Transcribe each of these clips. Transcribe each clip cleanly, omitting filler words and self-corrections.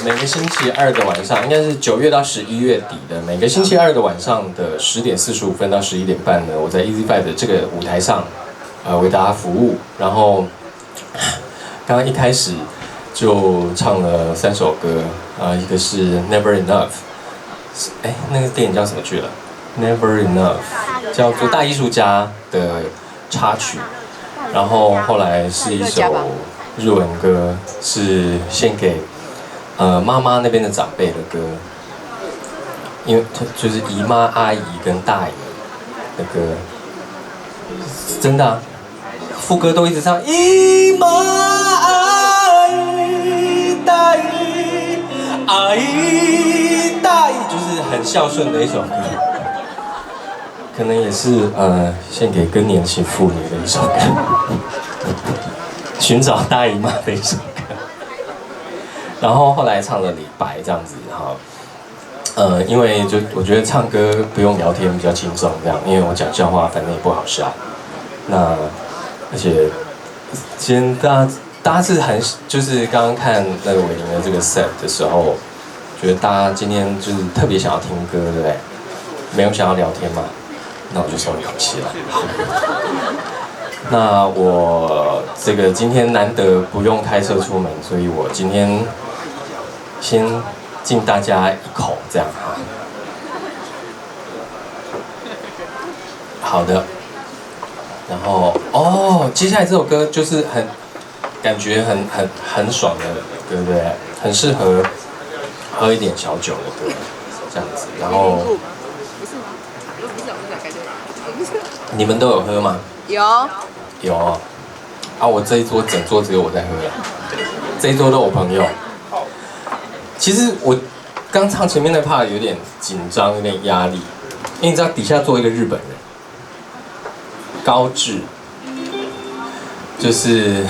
每个星期二的晚上，应该是9月到11月底的每个星期二的晚上的10:45到11点半呢，我在 EZ5 的这个舞台上，为大家服务。然后刚刚一开始就唱了3首歌，一个是 Never Enough， 那个电影叫什么剧了 ？Never Enough， 叫做《大艺术家》的插曲。然后后来是一首日文歌，是献给妈妈那边的长辈的歌，因为就是姨妈、阿姨跟大姨的歌，真的啊，副歌都一直唱姨妈、阿姨、大姨、阿姨、大姨，就是很孝顺的一首歌，可能也是献给更年期妇女的一首歌，寻找大姨妈的一首歌。然后后来唱了李白这样子哈，因为就我觉得唱歌不用聊天比较轻松这样，因为我讲笑话反正也不好笑。那而且今天大家是很就是刚刚看那个伟林的这个 set 的时候，觉得大家今天就是特别想要听歌，对不对？没有想要聊天嘛？那我就松一口气了。那我这个今天难得不用开车出门，所以我今天先敬大家一口，这样哈。好的。然后接下来这首歌就是感觉很爽的歌，对不对？很适合喝一点小酒的歌，这样子。然后你们都有喝吗？有啊，我这一桌整桌只有我在喝了，这一桌都我朋友。其实我刚唱前面那 part 有点紧张，有点压力，因为你知道底下坐一个日本人，高志，就是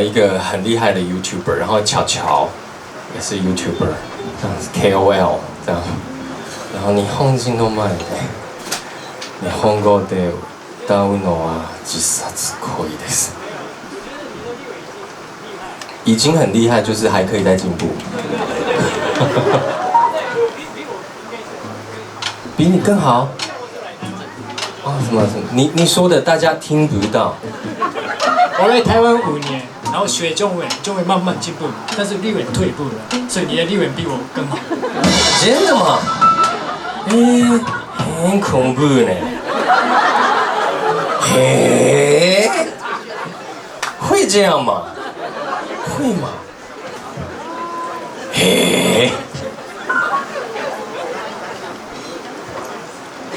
一个很厉害的 YouTuber， 然后巧巧也是 YouTuber， 这样子 KOL 这样，然后日本人の前で日本語で歌うのは自殺行為です。已经很厉害，就是还可以再进步。比你更好？什么？你说的大家听不到。我来台湾5年，然后学中文就会慢慢进步，但是日文退步了，所以你的日文比我更好。真的吗？很恐怖呢。会这样吗？会吗？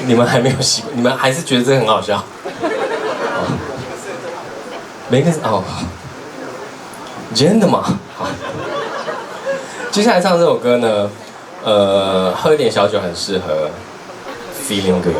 你们还没有习惯，你们还是觉得这很好笑？没个真的吗？好，接下来唱这首歌呢，喝一点小酒很适合 ，feeling good。